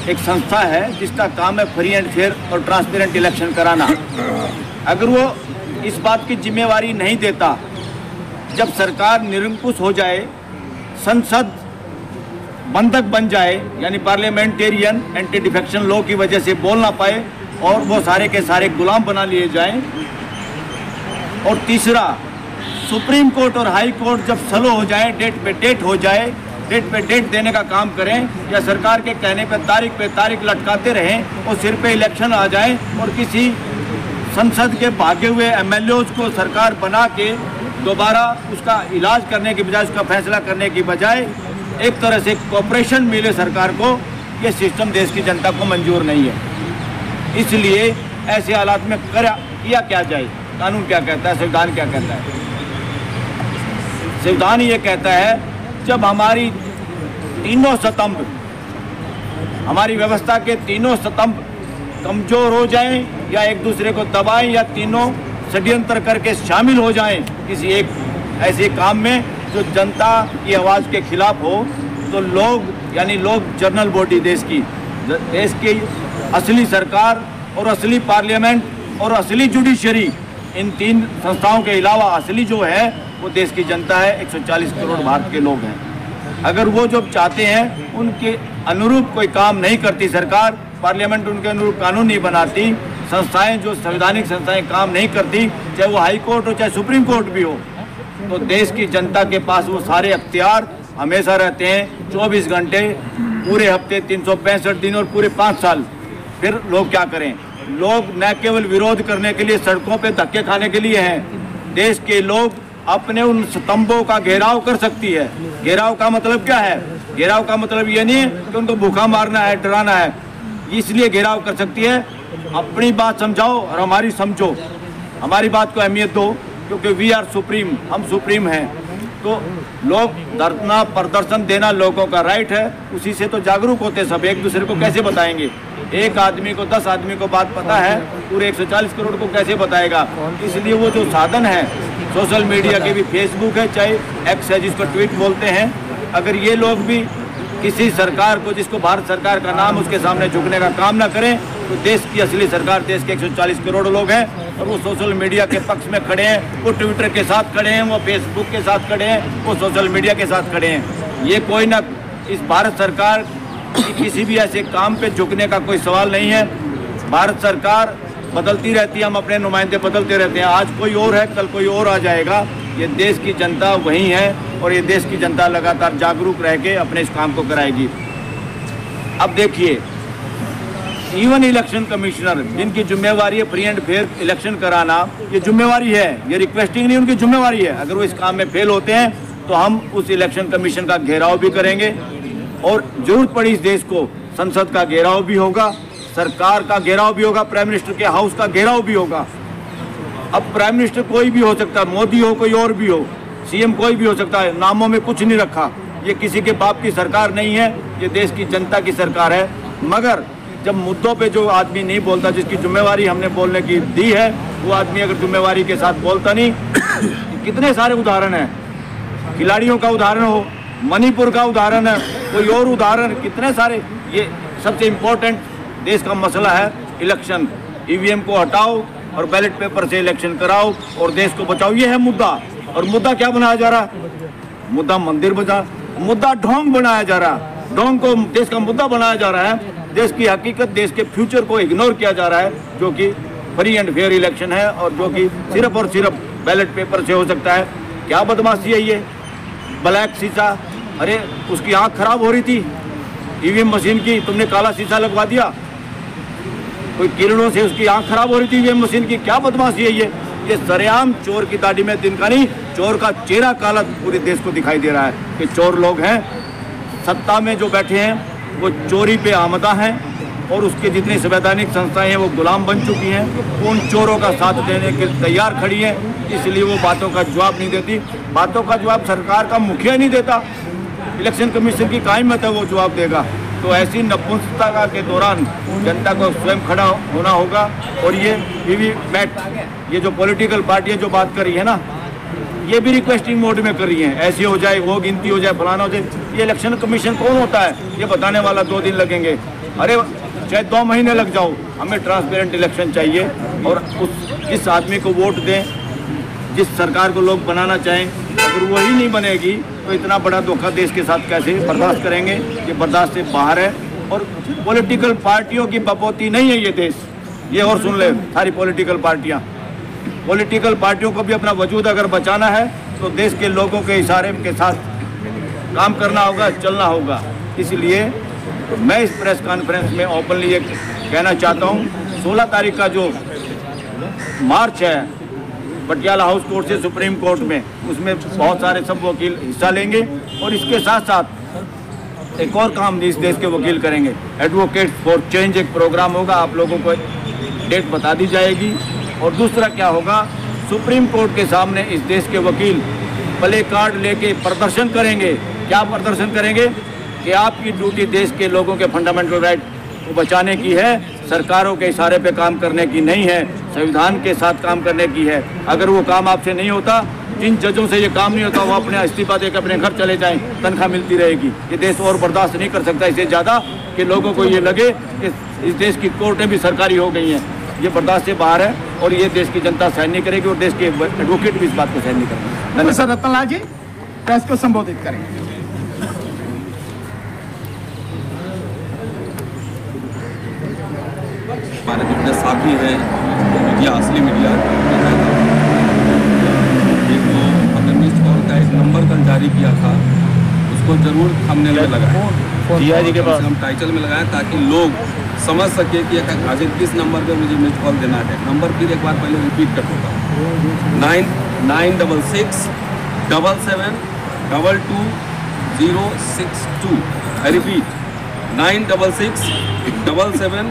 एक संस्था है जिसका काम है फ्री एंड फेयर और ट्रांसपेरेंट इलेक्शन कराना। अगर वो इस बात की जिम्मेवारी नहीं देता, जब सरकार निरंकुश हो जाए, संसद बंधक बन जाए, यानी पार्लियामेंटेरियन एंटी डिफेक्शन लॉ की वजह से बोल ना पाए और वो सारे के सारे गुलाम बना लिए जाएं, और तीसरा सुप्रीम कोर्ट और हाई कोर्ट जब स्लो हो जाए, डेट पे डेट हो जाए, डेट पे डेट देने का काम करें, या सरकार के कहने पे तारीख लटकाते रहें और सिर पे इलेक्शन आ जाए और किसी संसद के भागे हुए एमएलएज को सरकार बना के दोबारा उसका इलाज करने की बजाय, उसका फैसला करने की बजाय एक तरह से कॉपरेशन मिले सरकार को, ये सिस्टम देश की जनता को मंजूर नहीं है। इसलिए ऐसे हालात में किया क्या जाए? कानून क्या कहता है, संविधान क्या कहता है? संविधान ये कहता है जब हमारी तीनों स्तंभ, हमारी व्यवस्था के तीनों स्तंभ कमजोर हो जाएं या एक दूसरे को दबाएं या तीनों षड्यंत्र करके शामिल हो जाएं किसी एक ऐसे काम में जो जनता की आवाज़ के खिलाफ हो, तो लोग यानी लोग जनरल बॉडी देश की असली सरकार और असली पार्लियामेंट और असली जुडिशरी, इन तीन संस्थाओं के अलावा असली जो है वो देश की जनता है, 140 करोड़ भारत के लोग हैं। अगर वो जो चाहते हैं उनके अनुरूप कोई काम नहीं करती सरकार, पार्लियामेंट उनके अनुरूप कानून नहीं बनाती, संस्थाएं जो संवैधानिक संस्थाएं काम नहीं करती, चाहे वो हाई कोर्ट हो चाहे सुप्रीम कोर्ट भी हो, तो देश की जनता के पास वो सारे अख्तियार हमेशा रहते हैं, 24 घंटे, पूरे हफ्ते, 365 दिन और पूरे 5 साल। फिर लोग क्या करें? लोग न केवल विरोध करने के लिए सड़कों पे धक्के खाने के लिए हैं, देश के लोग अपने उन स्तंभों का घेराव कर सकती है। घेराव का मतलब क्या है? घेराव का मतलब ये नहीं है कि उनको भूखा मारना है, डराना है, इसलिए घेराव कर सकती है अपनी बात समझाओ और हमारी समझो, हमारी बात को अहमियत दो, क्योंकि वी आर सुप्रीम, हम सुप्रीम हैं। तो लोग धरना प्रदर्शन देना लोगों का राइट है, उसी से तो जागरूक होते सब। एक दूसरे को कैसे बताएंगे? एक आदमी को 10 आदमी को बात पता है, पूरे 140 करोड़ को कैसे बताएगा? इसलिए वो जो साधन है सोशल मीडिया के भी, फेसबुक है चाहे एक्स है जिसको ट्वीट बोलते हैं, अगर ये लोग भी किसी सरकार को, जिसको भारत सरकार का नाम, उसके सामने झुकने का काम ना करें, तो देश की असली सरकार, देश के 140 करोड़ लोग हैं और वो सोशल मीडिया के पक्ष में खड़े हैं, वो ट्विटर के साथ खड़े हैं, वो फेसबुक के साथ खड़े हैं, वो सोशल मीडिया के साथ खड़े हैं। ये कोई ना, इस भारत सरकार की किसी भी ऐसे काम पे झुकने का कोई सवाल नहीं है। भारत सरकार बदलती रहती है, हम अपने नुमाइंदे बदलते रहते हैं, आज कोई और है, कल कोई और आ जाएगा। ये देश की जनता वही है और ये देश की जनता लगातार जागरूक रह के अपने इस काम को कराएगी। अब देखिए, इवन इलेक्शन कमिश्नर जिनकी जिम्मेवारी है फ्री एंड फेयर इलेक्शन कराना, ये जिम्मेवारी है, ये रिक्वेस्टिंग नहीं, उनकी जिम्मेवारी है। अगर वो इस काम में फेल होते हैं तो हम उस इलेक्शन कमीशन का घेराव भी करेंगे और जरूरत पड़ी इस देश को संसद का घेराव भी होगा, सरकार का घेराव भी होगा, प्राइम मिनिस्टर के हाउस का घेराव भी होगा। अब प्राइम मिनिस्टर कोई भी हो सकता है, मोदी हो, कोई और भी हो, सीएम कोई भी हो सकता है, नामों में कुछ नहीं रखा। ये किसी के बाप की सरकार नहीं है, ये देश की जनता की सरकार है। मगर जब मुद्दों पे जो आदमी नहीं बोलता, जिसकी जिम्मेवारी हमने बोलने की दी है, वो आदमी अगर जिम्मेवारी के साथ बोलता नहीं, कितने सारे उदाहरण हैं, खिलाड़ियों का उदाहरण हो, मणिपुर का उदाहरण है, कोई और उदाहरण, कितने सारे। ये सबसे इम्पोर्टेंट देश का मसला है इलेक्शन, ईवीएम को हटाओ और बैलेट पेपर से इलेक्शन कराओ और देश को बचाओ, ये है मुद्दा। और मुद्दा क्या बनाया जा रहा? मुद्दा मंदिर मुद्दा ढोंग बनाया जा रहा, ढोंग को देश का मुद्दा बनाया जा रहा है। देश की हकीकत, देश के फ्यूचर को इग्नोर किया जा रहा है, जो कि फ्री एंड फेयर इलेक्शन है और जो कि सिर्फ और सिर्फ बैलेट पेपर से हो सकता है। क्या बदमाशी है ये? ब्लैक शीशा, अरे उसकी आंख खराब हो रही थी ईवीएम मशीन की, तुमने काला शीशा लगवा दिया, कोई किरणों से उसकी आंख खराब हो रही थी ईवीएम मशीन की। क्या बदमाशी है ये सरेआम चोर की दाढ़ी में दिन का नहीं, चोर का चेहरा काला पूरे देश को दिखाई दे रहा है कि चोर लोग हैं, सत्ता में जो बैठे हैं वो चोरी पे आमदा हैं और उसके जितनी संवैधानिक संस्थाएं हैं वो गुलाम बन चुकी हैं, वो उन चोरों का साथ देने के तैयार खड़ी हैं, इसलिए वो बातों का जवाब नहीं देती। बातों का जवाब सरकार का मुखिया नहीं देता, इलेक्शन कमीशन की क्या हिम्मत है वो जवाब देगा? तो ऐसी नपुंसकता के दौरान जनता को स्वयं खड़ा होना होगा। और ये वीवीपैट, ये जो पॉलिटिकल पार्टियां जो बात कर रही है ना, ये भी रिक्वेस्टिंग मोड में कर रही हैं, ऐसी हो जाए, वो गिनती हो जाए, फलाना हो जाए। ये इलेक्शन कमीशन कौन होता है ये बताने वाला? 2 दिन लगेंगे, अरे चाहे 2 महीने लग जाओ, हमें ट्रांसपेरेंट इलेक्शन चाहिए। और जिस आदमी को वोट दें, जिस सरकार को लोग बनाना चाहें, अगर वही नहीं बनेगी तो इतना बड़ा धोखा देश के साथ कैसे बर्दाश्त करेंगे? ये बर्दाश्त से बाहर है। और पॉलिटिकल पार्टियों की बपौती नहीं है ये देश। ये और सुन ले सारी पॉलिटिकल पार्टियों को भी अपना वजूद अगर बचाना है तो देश के लोगों के इशारे के साथ काम करना होगा, चलना होगा। इसलिए मैं इस प्रेस कॉन्फ्रेंस में ओपनली ये कहना चाहता हूँ, 16 तारीख का जो मार्च है पटियाला हाउस कोर्ट से सुप्रीम कोर्ट में, उसमें बहुत सारे सब वकील हिस्सा लेंगे। और इसके साथ साथ एक और काम इस देश के वकील करेंगे, एडवोकेट्स फॉर चेंज एक प्रोग्राम होगा, आप लोगों को डेट बता दी जाएगी। और दूसरा क्या होगा, सुप्रीम कोर्ट के सामने इस देश के वकील प्ले कार्ड लेके प्रदर्शन करेंगे। क्या प्रदर्शन करेंगे? कि आपकी ड्यूटी देश के लोगों के फंडामेंटल राइट को बचाने की है, सरकारों के इशारे पे काम करने की नहीं है, संविधान के साथ काम करने की है। अगर वो काम आपसे नहीं होता, जिन जजों से ये काम नहीं होता, वो अपने इस्तीफा देकर अपने घर चले जाएं, तनख्वाह मिलती रहेगी। ये देश और बर्दाश्त नहीं कर सकता इससे ज़्यादा कि लोगों को ये लगे कि इस देश की कोर्टें भी सरकारी हो गई हैं। ये बर्दाश्त से बाहर है और ये देश की जनता सहन नहीं करेगी और देश के एडवोकेट भी इस बात को सहन नहीं करेंगे। प्रोफेसर रतनलाल जी प्रेस को संबोधित करेंगे। हमारे जितने साथी हैं मीडिया, असली मीडिया, एक तो हमने मिस्ड कॉल का एक नंबर कल जारी किया था, उसको जरूर थंबनेल में लगाएं, जी के पास हम टाइटल में लगाएं ताकि लोग समझ सके कि आखिर किस नंबर पे मुझे मिस्ड कॉल देना है। नंबर फिर एक बार पहले रिपीट कर देता हूँ, 9966 77 22 062। I repeat, 966 77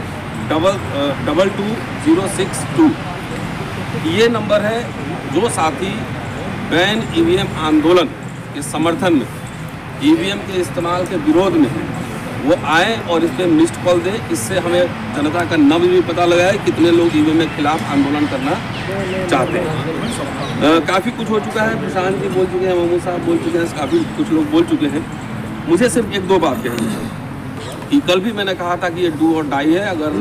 22 062। ये नंबर है। जो साथी बैन ईवीएम आंदोलन के समर्थन में, ईवीएम के इस्तेमाल के विरोध में वो आए और इस पर मिस्ड कॉल दें। इससे हमें जनता का नब्ज भी पता लगा है कितने लोग ईवीएम के खिलाफ आंदोलन करना चाहते हैं। काफ़ी कुछ हो चुका है, प्रशांत जी बोल चुके हैं, महमूद साहब बोल चुके हैं, काफ़ी कुछ लोग बोल चुके हैं। मुझे सिर्फ 1-2 बात कहनी है कि कल भी मैंने कहा था कि ये डू और डाई है। अगर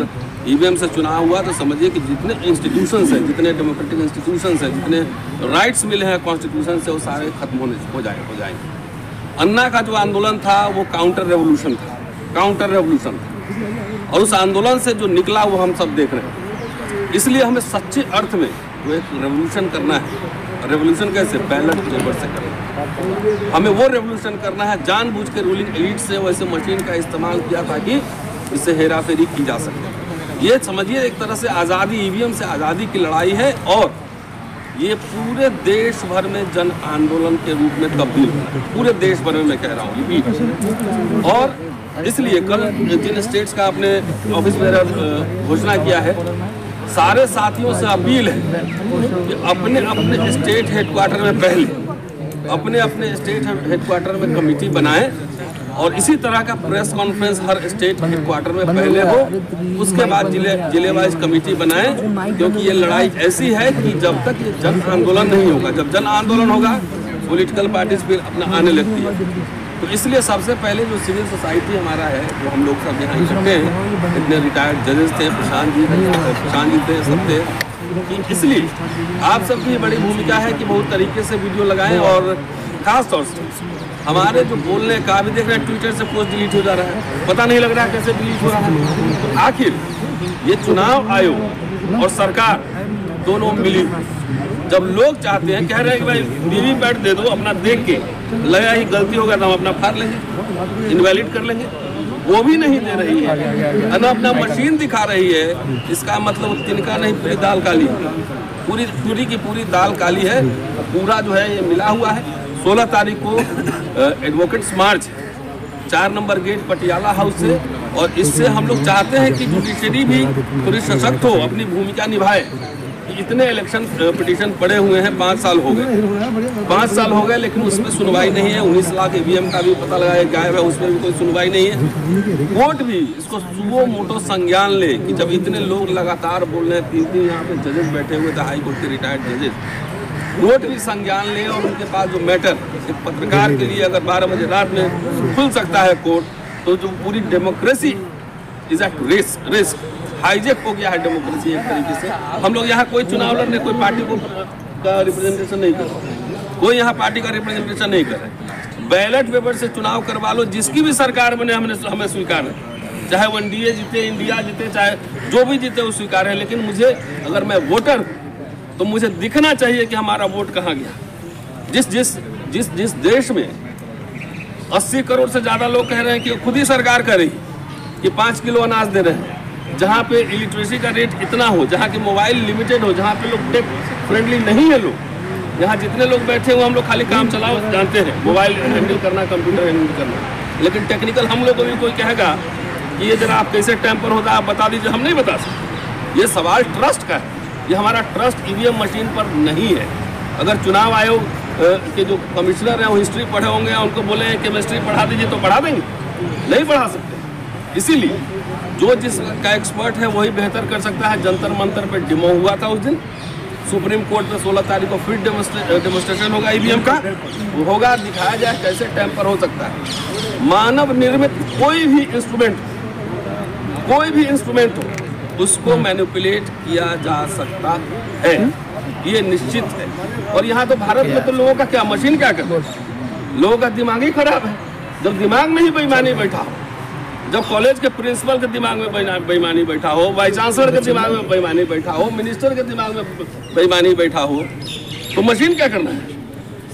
ईवीएम से चुनाव हुआ तो समझिए कि जितने इंस्टीट्यूशंस हैं, जितने डेमोक्रेटिक इंस्टीट्यूशंस हैं, जितने राइट्स मिले हैं कॉन्स्टिट्यूशन से, वो सारे खत्म हो जाएंगे। अन्ना का जो आंदोलन था वो काउंटर रेवोल्यूशन था, और उस आंदोलन से जो निकला वो हम सब देख रहे हैं। इसलिए हमें सच्चे अर्थ में वो एक रेवोल्यूशन करना है। रेवोल्यूशन कैसे? बैलेट पेपर से करना है। हमें वो रेवोल्यूशन करना है। जानबूझ के रूलिंग एलिट से वैसे मशीन का इस्तेमाल किया ताकि इससे हेराफेरी की जा सके। ये समझिए एक तरह से आज़ादी, ईवीएम से आज़ादी की लड़ाई है और ये पूरे देश भर में जन आंदोलन के रूप में तब्दील होना है। पूरे देश भर में मैं कह रहा हूँ। और इसलिए कल जिन स्टेट्स का आपने ऑफिस में घोषणा किया है, सारे साथियों से अपील है कि अपने अपने स्टेट हेडक्वार्टर में पहले अपने स्टेट हेडक्वार्टर में कमेटी बनाएं और इसी तरह का प्रेस कॉन्फ्रेंस हर स्टेट हेडक्वार्टर में पहले हो। उसके बाद जिले वाइज कमेटी बनाएं, क्योंकि ये लड़ाई ऐसी है कि जब तक ये जन आंदोलन नहीं होगा, जब जन आंदोलन होगा पॉलिटिकल पार्टीज फिर अपना आने लगती है। तो इसलिए सबसे पहले जो सिविल सोसाइटी हमारा है, जो हम लोग सब यहाँ इकट्ठे हैं, इतने रिटायर्ड जजेस थे, प्रशांत जी थे, सब थे, कि इसलिए आप सबकी बड़ी भूमिका है कि बहुत तरीके से वीडियो लगाएं। और खास तौर से हमारे जो बोलने का भी देख रहे हैं, ट्विटर से पोस्ट डिलीट हो जा रहा है, पता नहीं लग रहा है कैसे डिलीट हो रहा है। तो आखिर ये चुनाव आयोग और सरकार दोनों मिली, जब लोग चाहते हैं, कह रहे हैं कि भाई वीवीपैट दे दो, अपना देख के लगा ही गलती होगा तो हम अपना फाड़ लेंगे, इनवैलिड कर लेंगे, वो भी नहीं दे रही है, अपना मशीन दिखा रही है। इसका मतलब तिनका नहीं, पूरी दाल काली, पूरी की पूरी दाल काली है। पूरा जो है ये मिला हुआ है। 16 तारीख को एडवोकेट्स मार्च 4 नंबर गेट पटियाला हाउस से, और इससे हम लोग चाहते हैं कि जुडिशरी भी थोड़ी सशक्त हो, अपनी भूमिका निभाए। इतने इलेक्शन पिटीशन पड़े हुए हैं, 5 साल हो गए, 5 साल हो गए, लेकिन उसमें सुनवाई नहीं है। 19 लाख ईवीएम का भी पता लगाया गायब है, उसमें भी कोई सुनवाई नहीं है। कोर्ट भी इसको सुओ मोटो संज्ञान ले कि जब इतने लोग लगातार बोल रहे हैं, 3 यहाँ पे जजेस बैठे हुए थे, हाई कोर्ट के रिटायर्ड जजेस, कोर्ट भी संज्ञान ले और उनके पास जो मैटर एक पत्रकार के लिए अगर 12 बजे रात में खुल सकता है कोर्ट, तो जो पूरी democracy is at risk, hijack हो गया है डेमोक्रेसी एक तरीके से। हम लोग यहाँ कोई चुनाव लड़ने कोई पार्टी को का रिप्रेजेंटेशन नहीं कर रहे, कोई यहाँ पार्टी का रिप्रेजेंटेशन नहीं कर रहे। बैलेट पेपर से चुनाव करवा लो, जिसकी भी सरकार बने हमें स्वीकार है, चाहे वो एनडीए जीते, इंडिया जीते, चाहे जो भी जीते वो स्वीकार है। लेकिन मुझे अगर मैं वोटर तो मुझे दिखना चाहिए कि हमारा वोट कहाँ गया। जिस देश में 80 करोड़ से ज़्यादा लोग कह रहे हैं कि खुद ही सरकार कर रही कि 5 किलो अनाज दे रहे हैं, जहाँ पे इलिटरेसी का रेट इतना हो, जहाँ की मोबाइल लिमिटेड हो, जहाँ पे लोग टेक फ्रेंडली नहीं है लोग, यहाँ जितने लोग बैठे हुए हम लोग खाली काम चलाओ जानते हैं, मोबाइल हैंडल करना, कंप्यूटर हैंडल करना, लेकिन टेक्निकल हम लोग को भी कोई कहेगा कि ये जरा आप कैसे टेम्पर होता है आप बता दीजिए, हम नहीं बता सकते। ये सवाल ट्रस्ट का है, ये हमारा ट्रस्ट ईवीएम मशीन पर नहीं है। अगर चुनाव आयोग के जो कमिश्नर हैं वो हिस्ट्री पढ़े होंगे, उनको बोले केमिस्ट्री पढ़ा दीजिए तो पढ़ा देंगे, नहीं पढ़ा सकते। इसीलिए जो जिसका एक्सपर्ट है वही बेहतर कर सकता है। जंतर मंतर पे डेमो हुआ था उस दिन, सुप्रीम कोर्ट में 16 तारीख को फिर डेमोस्ट्रेशन होगा ईवीएम का, वो होगा, दिखाया जाए कैसे टेम्पर हो सकता है। मानव निर्मित कोई भी इंस्ट्रूमेंट हो उसको मैनिपुलेट किया जा सकता है, ये निश्चित है। और यहाँ तो भारत में तो लोगों का क्या मशीन क्या कर, लोगों का दिमाग ही खराब है। जब दिमाग में ही बेईमानी बैठा हो, जब कॉलेज के प्रिंसिपल के दिमाग में बेईमानी बैठा हो, वाइस चांसलर के दिमाग में बेईमानी बैठा हो, मिनिस्टर के दिमाग में बेईमानी बैठा हो, तो मशीन क्या करना है?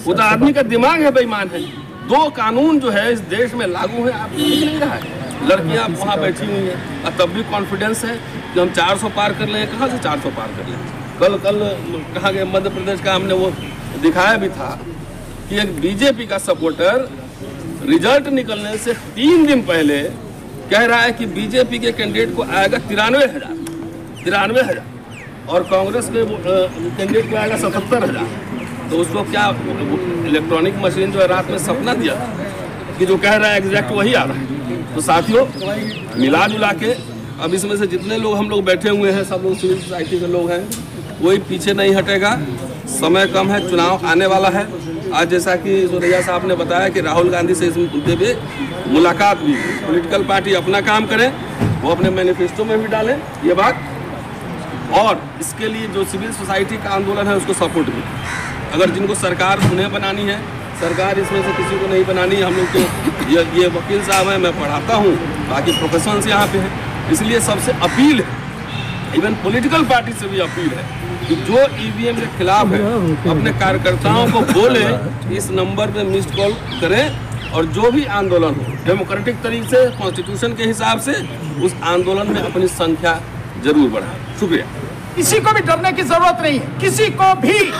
वो तो आदमी का दिमाग है बेईमान है। 2 कानून जो है इस देश में लागू है, आप देख नहीं रहा है। लड़कियां वहाँ बैठी हुई हैं और तब भी कॉन्फिडेंस है कि हम 400 पार कर लें। कहाँ से 400 पार कर लें? कल कहाँ गए मध्य प्रदेश का, हमने वो दिखाया भी था कि एक बीजेपी का सपोर्टर रिजल्ट निकलने से 3 दिन पहले कह रहा है कि बीजेपी के कैंडिडेट को आएगा 93,000 और कांग्रेस के कैंडिडेट को आएगा 77,000। तो उसको क्या इलेक्ट्रॉनिक मशीन जो है रात में सपना दिया कि जो कह रहा है एग्जैक्ट वही आ रहा है। तो साथियों, मिला जुला के अब इसमें से जितने लोग हम लोग बैठे हुए हैं, सब लोग सिविल सोसाइटी के लोग हैं, कोई पीछे नहीं हटेगा। समय कम है, चुनाव आने वाला है। आज जैसा कि सुरैया साहब ने बताया कि राहुल गांधी से इस मुद्दे पे मुलाकात भी, पॉलिटिकल पार्टी अपना काम करें, वो अपने मैनिफेस्टो में भी डालें ये बात, और इसके लिए जो सिविल सोसाइटी का आंदोलन है उसको सपोर्ट भी। अगर जिनको सरकार उन्हें बनानी है, सरकार इसमें से किसी को नहीं बनानी है। हम लोग तो ये वकील साहब हैं, मैं पढ़ाता हूँ, बाकी प्रोफेशनल्स यहाँ पे हैं, इसलिए सबसे अपील है, इवन पॉलिटिकल पार्टी से भी अपील है कि जो ईवीएम के खिलाफ है अपने कार्यकर्ताओं को बोले, इस नंबर पे मिस्ड कॉल करें और जो भी आंदोलन हो डेमोक्रेटिक तरीके से, कॉन्स्टिट्यूशन के हिसाब से, उस आंदोलन में अपनी संख्या जरूर बढ़ाएं। शुक्रिया। किसी को भी डरने की जरूरत नहीं है, किसी को भी,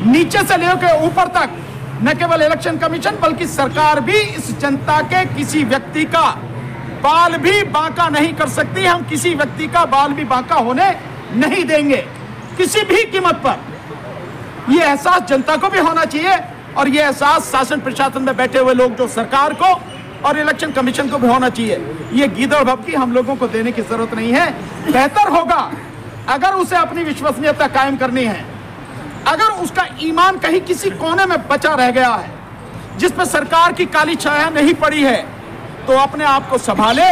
नीचे से लेकर ऊपर तक, न केवल इलेक्शन कमीशन बल्कि सरकार भी इस जनता के किसी व्यक्ति का बाल भी बांका नहीं कर सकती। हम किसी व्यक्ति का बाल भी बांका होने नहीं देंगे किसी भी कीमत पर। यह एहसास जनता को भी होना चाहिए और यह एहसास शासन प्रशासन में बैठे हुए लोग, जो सरकार को और इलेक्शन कमीशन को भी होना चाहिए। ये गीदड़ भभकी हम लोगों को देने की जरूरत नहीं है। बेहतर होगा अगर उसे अपनी विश्वसनीयता कायम करनी है, अगर उसका ईमान कहीं किसी कोने में बचा रह गया है जिस पर सरकार की काली छाया नहीं पड़ी है, तो अपने आप को संभाले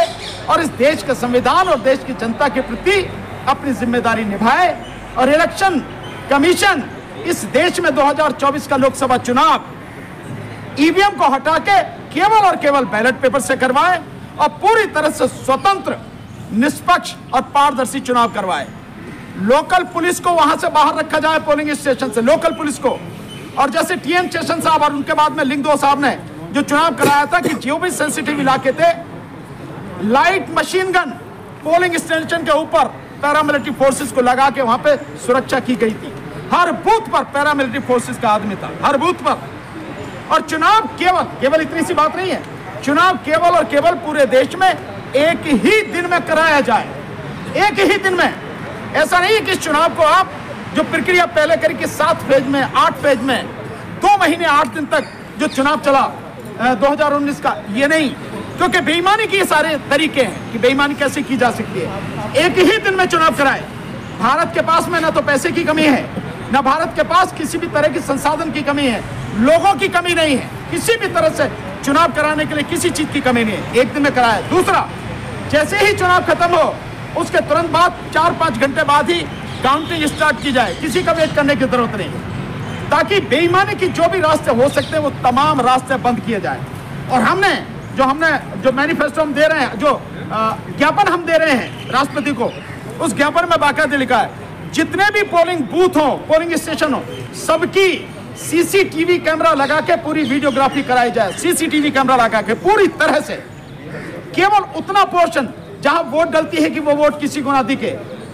और इस देश के संविधान और देश की जनता के प्रति अपनी जिम्मेदारी निभाए। और इलेक्शन कमीशन इस देश में 2024 का लोकसभा चुनाव ईवीएम को हटा के केवल और केवल बैलेट पेपर से करवाए और पूरी तरह से स्वतंत्र, निष्पक्ष और पारदर्शी चुनाव करवाए। लोकल पुलिस को वहां से बाहर रखा जाए, पोलिंग स्टेशन से लोकल पुलिस को। और जैसे टीएम शेषन साहब और उनके बाद में लिंगदो साहब ने जो चुनाव कराया था कि जो भी सेंसिटिव इलाके थे, light machine gun polling station के ऊपर पैरामिलिट्री फोर्सेस को लगा के वहां पे सुरक्षा की गई थी। हर बूथ पर पैरामिलिट्री फोर्सेस का आदमी था, हर बूथ पर। और चुनाव केवल इतनी सी बात नहीं है, चुनाव केवल और केवल पूरे देश में एक ही दिन में कराया जाए, एक ही दिन में। ऐसा नहीं है कि इस चुनाव को आप जो प्रक्रिया पहले करी कि 7 फेज में 8 फेज में 2 महीने 8 दिन तक जो चुनाव चला 2019 का, ये नहीं, क्योंकि बेईमानी के ये सारे तरीके हैं कि बेईमानी कैसे की जा सकती है। एक ही दिन में चुनाव कराए। भारत के पास में ना तो पैसे की कमी है, ना भारत के पास किसी भी तरह की संसाधन की कमी है, लोगों की कमी नहीं है, किसी भी तरह से चुनाव कराने के लिए किसी चीज की कमी नहीं है। एक दिन में कराया। दूसरा, जैसे ही चुनाव खत्म हो उसके तुरंत बाद 4-5 घंटे बाद ही काउंटिंग स्टार्ट की जाए, किसी का वेट करने की जरूरत नहीं, ताकि बेईमानी की जो भी रास्ते हो सकते हैं वो तमाम रास्ते बंद किए जाए। और हमने जो मैनिफेस्टो हम दे रहे हैं, जो ज्ञापन हम दे रहे हैं राष्ट्रपति को, उस ज्ञापन में बाकायदे लिखा है जितने भी पोलिंग बूथ हो, पोलिंग स्टेशन हो, सबकी सीसीटीवी कैमरा लगा के पूरी वीडियोग्राफी कराई जाए। सीसीटीवी कैमरा लगा के पूरी तरह से, केवल उतना पोर्शन जहां वोट डलती है कि वो वोट किसी को ना दिखे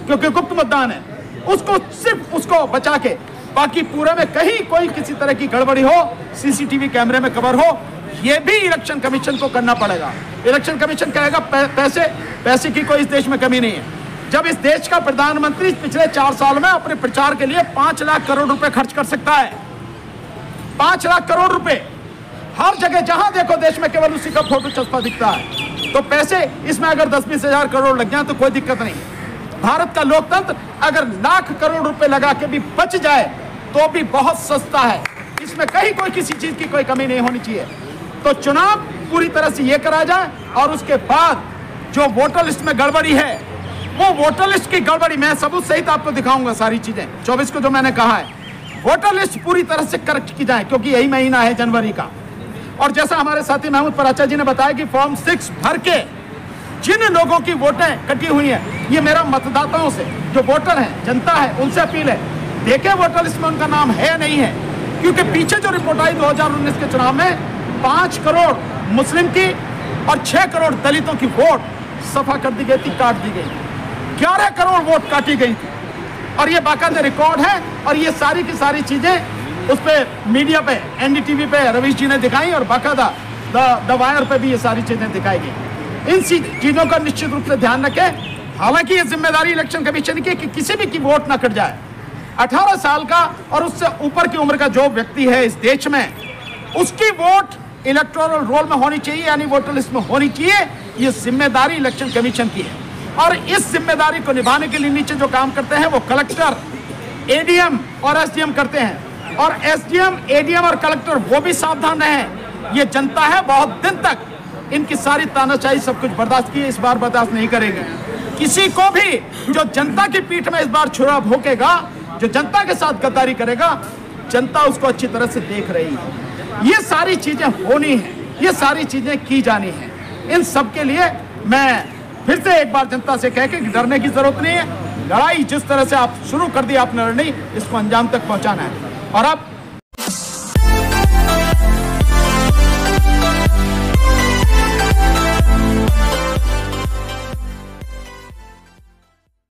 क्योंकि गुप्त मतदान है, उसको सिर्फ उसको बचा के, बाकी पूरे में कहीं कोई किसी तरह की गड़बड़ी हो सीसीटीवी कैमरे में कवर हो, ये भी इलेक्शन कमीशन को करना पड़ेगा। इलेक्शन कमीशन कहेगा पैसे की कोई इस देश में कमी नहीं है। जब इस देश का प्रधानमंत्री पिछले 4 साल में अपने प्रचार के लिए 5 लाख करोड़ रुपए खर्च कर सकता है, 5 लाख करोड़ रुपए हर जगह जहां देखो देश में केवल उसी का फोटो चस्पा दिखता है, तो पैसे इसमें अगर 10-20 हजार करोड़ लग जाए तो कोई दिक्कत नहीं। भारत का लोकतंत्र अगर लाख करोड़ रुपए लगा के भी बच जाए तो भी बहुत सस्ता है, इसमें कहीं कोई किसी चीज की कोई कमी नहीं होनी चाहिए। तो चुनाव पूरी तरह से ये करा जाए और उसके बाद जो वोटर लिस्ट में गड़बड़ी है, वो वोटर लिस्ट की गड़बड़ी मैं सबूत सहित आपको दिखाऊंगा सारी चीजें। 24 को जो मैंने कहा है, वोटर लिस्ट पूरी तरह से करेक्ट की जाए क्योंकि यही महीना है जनवरी का। और जैसा हमारे साथी महमूद पराचा जी ने बताया कि फॉर्म 6 भर के जिन लोगों की वोटें कटी हुई हैं, ये मेरा मतदाताओं से, जो वोटर हैं, जनता है, उनसे अपील है, देखें वोटर लिस्ट में उनका नाम है या नहीं है, क्योंकि पीछे जो रिपोर्ट आई 2019 के चुनाव में 5 करोड़ मुस्लिम की और 6 करोड़ दलितों की वोट सफा कर दी गई थी, काट दी गई, 11 करोड़ वोट काटी गई थी। और ये बाकायदा रिकॉर्ड है और ये सारी की सारी चीजें उस पे मीडिया पे, एनडीटीवी पे रवीश जी ने दिखाई और बाकायदा द वायर पे भी ये सारी चीजें दिखाई गई। इन चीजों का निश्चित रूप से ध्यान रखें। हालांकि ये जिम्मेदारी इलेक्शन कमीशन की कि किसी भी की वोट ना कट जाए। 18 साल का और उससे ऊपर की उम्र का जो व्यक्ति है इस देश में, उसकी वोट इलेक्टोरल रोल में होनी चाहिए, यानी वोटर लिस्ट में होनी चाहिए। ये जिम्मेदारी इलेक्शन कमीशन की है और इस जिम्मेदारी को निभाने के लिए नीचे जो काम करते हैं वो कलेक्टर, एडीएम और एसडीएम करते हैं। और एसडीएम, एडीएम और कलेक्टर वो भी सावधान रहें। ये जनता है, बहुत दिन तक इनकी सारी तानाशाही सब कुछ बर्दाश्त की है, इस बार बर्दाश्त नहीं करेंगे। किसी को भी जो जनता की पीठ में इस बार छुरा भोंकेगा, जो जनता के साथ गद्दारी करेगा, जनता उसको अच्छी तरह से देख रही है। ये सारी चीजें होनी है, ये सारी चीजें की जानी है। इन सब के लिए मैं फिर से एक बार जनता से कह के डरने की जरूरत नहीं है। लड़ाई जिस तरह से आप शुरू कर दी आपने लड़नी, इसको अंजाम तक पहुंचाना है। और अब